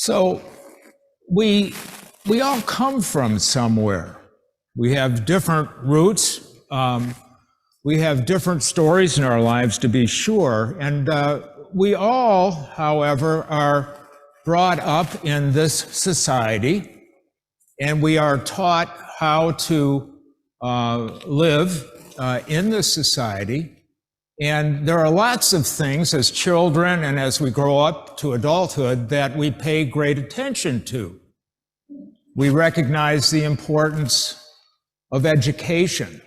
So we all come from somewhere. We have different roots. We have different stories in our lives, to be sure. And we all, however, are brought up in this society, and we are taught how to live in this society. And there are lots of things as children and as we grow up to adulthood that we pay great attention to. We recognize the importance of education,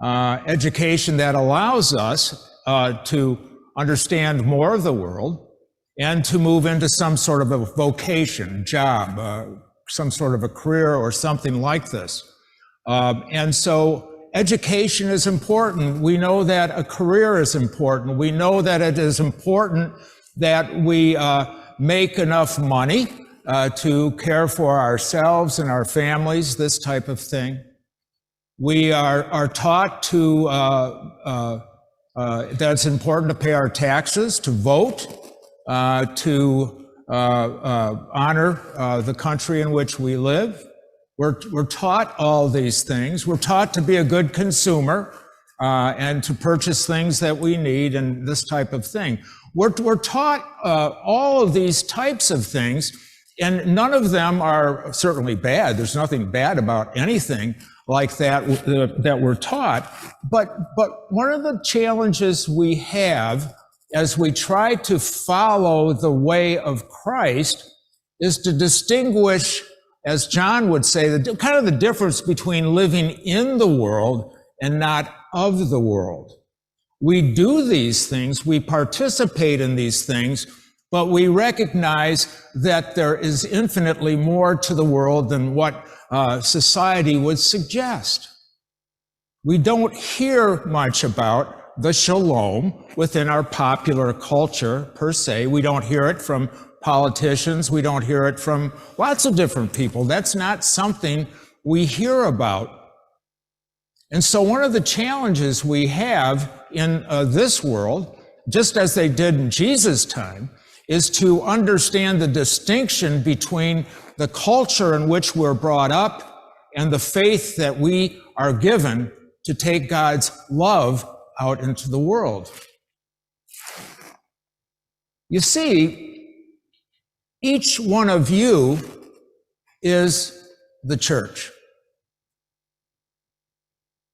education that allows us to understand more of the world and to move into some sort of a vocation, job, some sort of a career or something like this. And so education is important. We know that a career is important. We know that it is important that we make enough money to care for ourselves and our families, this type of thing. We are taught to that it's important to pay our taxes, to vote, to honor the country in which we live. We're taught all these things. We're taught to be a good consumer and to purchase things that we need and this type of thing. We're taught all of these types of things, and none of them are certainly bad. There's nothing bad about anything like that we're taught. But one of the challenges we have as we try to follow the way of Christ is to distinguish, as John would say, kind of the difference between living in the world and not of the world. We do these things, we participate in these things, but we recognize that there is infinitely more to the world than what society would suggest. We don't hear much about the shalom within our popular culture per se. We don't hear it from politicians. We don't hear it from lots of different people. That's not something we hear about. And so one of the challenges we have in this world, just as they did in Jesus' time, is to understand the distinction between the culture in which we're brought up and the faith that we are given to take God's love out into the world. You see, each one of you is the church.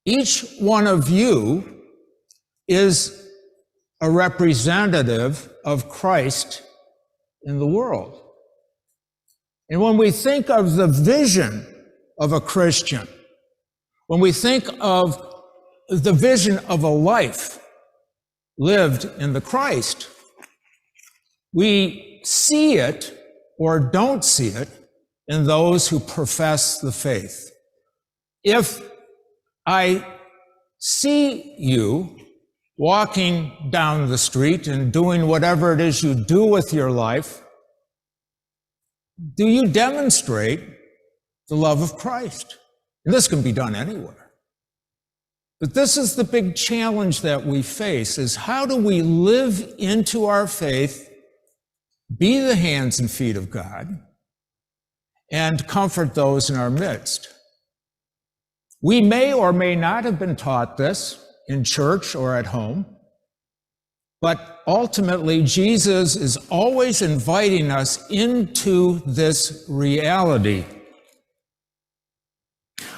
Each one of you is a representative of Christ in the world. And when we think of the vision of a Christian, when we think of the vision of a life lived in the Christ, we see it or don't see it in those who profess the faith. If I see you walking down the street and doing whatever it is you do with your life, do you demonstrate the love of Christ? And this can be done anywhere. But this is the big challenge that we face, is how do we live into our faith, be the hands and feet of God, and comfort those in our midst? We may or may not have been taught this in church or at home, but ultimately Jesus is always inviting us into this reality.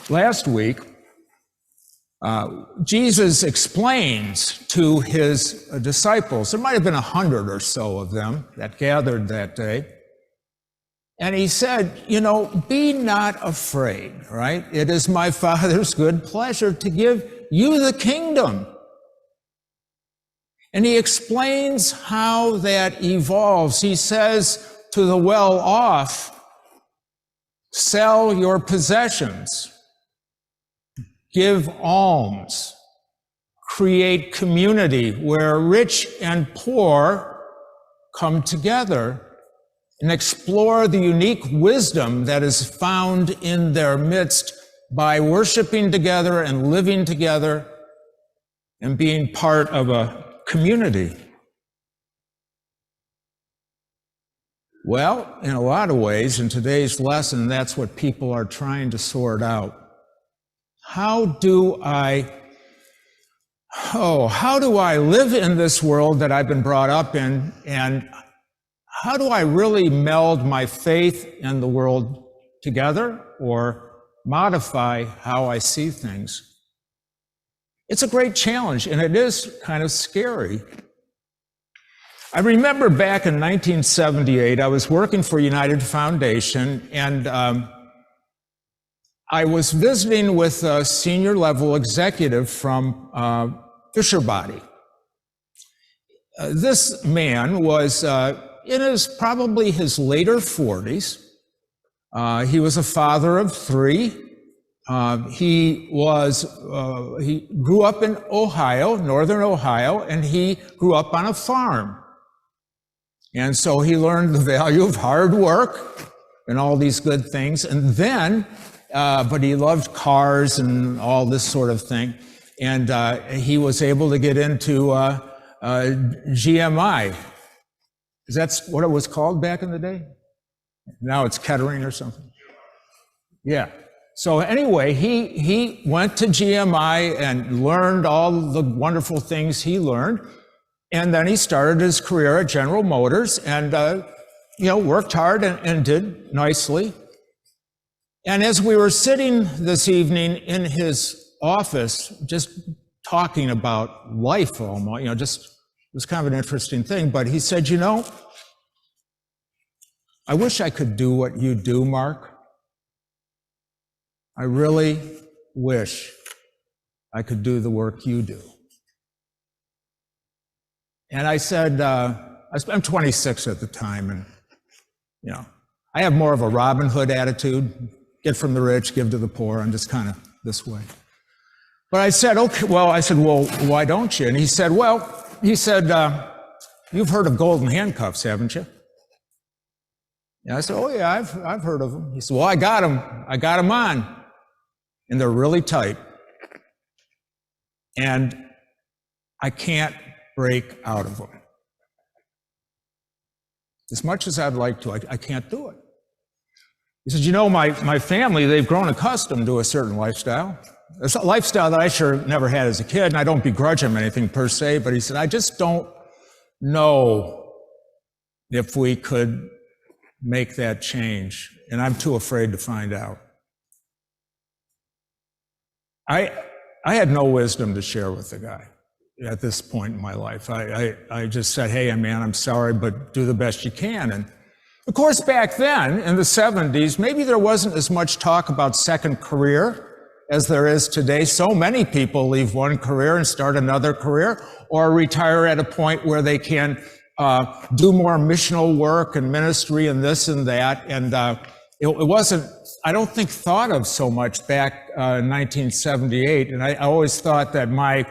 Last week, Jesus explains to his disciples, there might have been 100 or so of them that gathered that day, and he said, be not afraid, right? It is my Father's good pleasure to give you the kingdom. And he explains how that evolves. He says to the well-off, sell your possessions, give alms, create community where rich and poor come together and explore the unique wisdom that is found in their midst by worshiping together and living together and being part of a community. Well, in a lot of ways, in today's lesson, that's what people are trying to sort out. How do I live in this world that I've been brought up in, and how do I really meld my faith in the world together or modify how I see things? It's a great challenge, and it is kind of scary. I remember back in 1978, I was working for United Foundation, and I was visiting with a senior level executive from Fisher Body. This man was in probably his later 40s. He was a father of 3. He grew up in Ohio, northern Ohio, and he grew up on a farm. And so he learned the value of hard work and all these good things. And then, but he loved cars and all this sort of thing. And he was able to get into GMI. Is that what it was called back in the day? Now it's Kettering or something. Yeah. So anyway, he went to GMI and learned all the wonderful things he learned. And then he started his career at General Motors and, worked hard and did nicely. And as we were sitting this evening in his office, just talking about life almost, it was kind of an interesting thing, but he said, I wish I could do what you do, Mark. I really wish I could do the work you do. And I said, I'm 26 at the time, and, I have more of a Robin Hood attitude, get from the rich, give to the poor. I'm just kind of this way. But I said, okay, well, why don't you? And he said, you've heard of golden handcuffs, haven't you? And I said, oh yeah, I've heard of them. He said, well, I got them on, and they're really tight. And I can't break out of them. As much as I'd like to, I can't do it. He said, my family, they've grown accustomed to a certain lifestyle. It's a lifestyle that I sure never had as a kid, and I don't begrudge him anything per se, but he said, I just don't know if we could make that change, and I'm too afraid to find out. I had no wisdom to share with the guy at this point in my life. I just said, hey, man, I'm sorry, but do the best you can. And of course, back then, in the 70s, maybe there wasn't as much talk about second career as there is today. So many people leave one career and start another career, or retire at a point where they can do more missional work and ministry and this and that. And it wasn't, I don't think, thought of so much back in 1978. And I always thought that my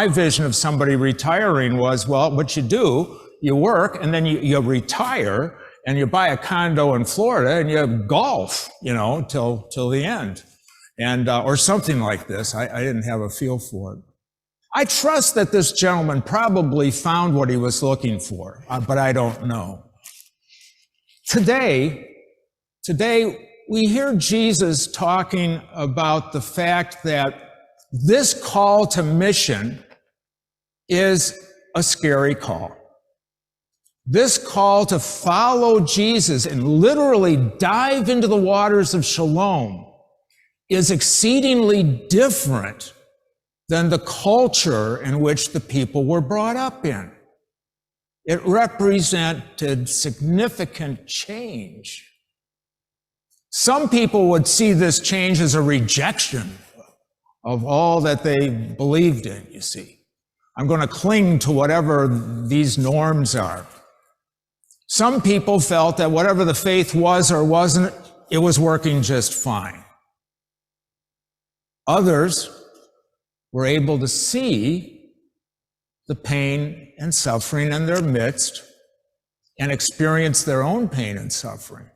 vision of somebody retiring was, well, what you do, you work, and then you retire, and you buy a condo in Florida, and you golf, till the end, and or something like this. I didn't have a feel for it. I trust that this gentleman probably found what he was looking for, but I don't know. Today, we hear Jesus talking about the fact that this call to mission is a scary call. This call to follow Jesus and literally dive into the waters of shalom is exceedingly different than the culture in which the people were brought up in. It represented significant change. Some people would see this change as a rejection of all that they believed in, you see. I'm going to cling to whatever these norms are. Some people felt that whatever the faith was or wasn't, it was working just fine. Others were able to see the pain and suffering in their midst and experience their own pain and suffering,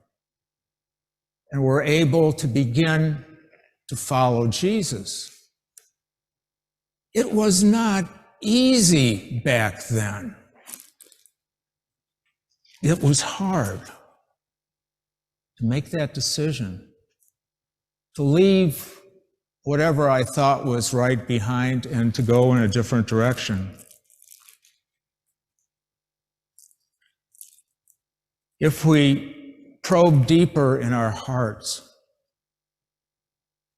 and were able to begin to follow Jesus. It was not easy back then. It was hard. to make that decision, to leave whatever I thought was right behind and to go in a different direction. If we probe deeper in our hearts,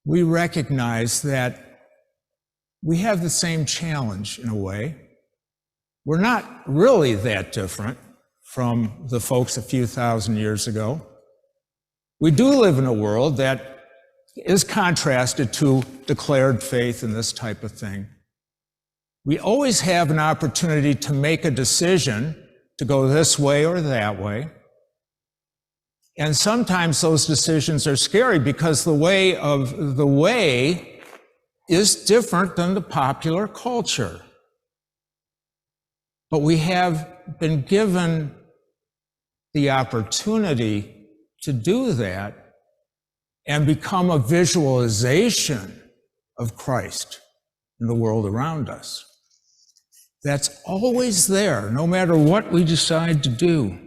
we recognize that we have the same challenge in a way. We're not really that different from the folks a few thousand years ago. We do live in a world that is contrasted to declared faith and this type of thing. We always have an opportunity to make a decision to go this way or that way. And sometimes those decisions are scary because the way is different than the popular culture. But we have been given the opportunity to do that and become a visualization of Christ in the world around us. That's always there, no matter what we decide to do.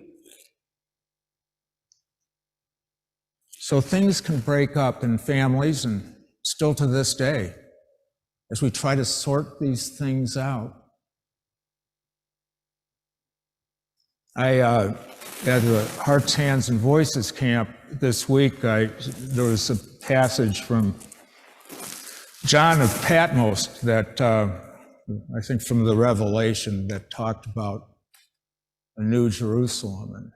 So things can break up in families, and still to this day, as we try to sort these things out. At the Hearts, Hands, and Voices camp this week, there was a passage from John of Patmos that I think from the Revelation that talked about a new Jerusalem. And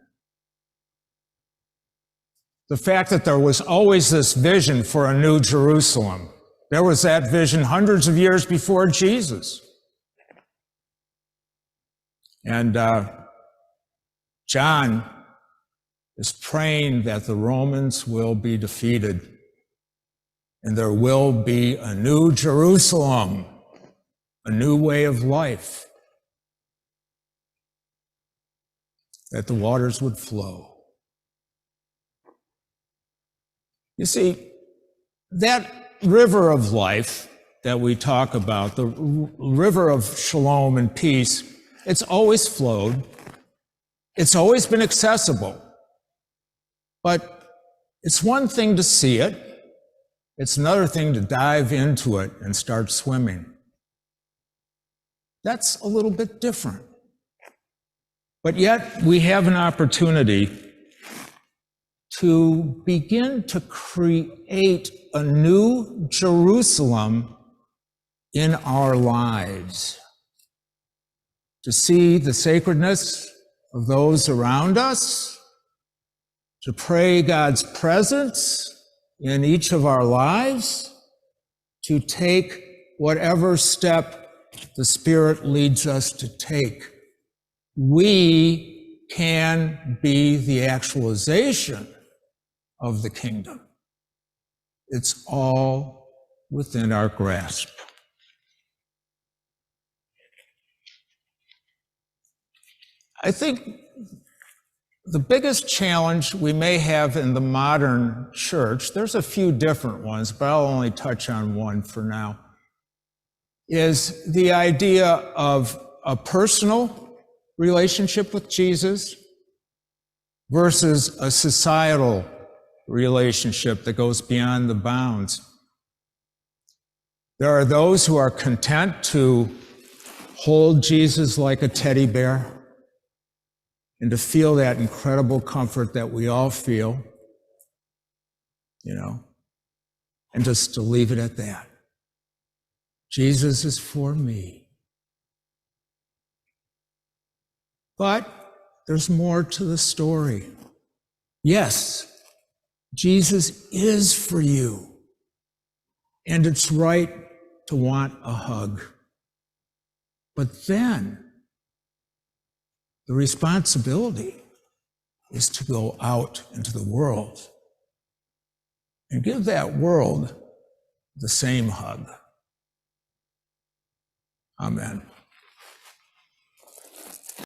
the fact that there was always this vision for a new Jerusalem. There was that vision hundreds of years before Jesus. And John is praying that the Romans will be defeated and there will be a new Jerusalem, a new way of life, that the waters would flow. You see, that river of life that we talk about, the river of shalom and peace, it's always flowed. It's always been accessible. But it's one thing to see it. It's another thing to dive into it and start swimming. That's a little bit different. But yet we have an opportunity to begin to create a new Jerusalem in our lives, to see the sacredness of those around us, to pray God's presence in each of our lives, to take whatever step the Spirit leads us to take. We can be the actualization of the kingdom. It's all within our grasp. I think the biggest challenge we may have in the modern church, there's a few different ones, but I'll only touch on one for now, is the idea of a personal relationship with Jesus versus a societal relationship that goes beyond the bounds. There are those who are content to hold Jesus like a teddy bear and to feel that incredible comfort that we all feel, and just to leave it at that. Jesus is for me. But there's more to the story. Yes, Jesus is for you. And it's right to want a hug. But then the responsibility is to go out into the world and give that world the same hug. Amen.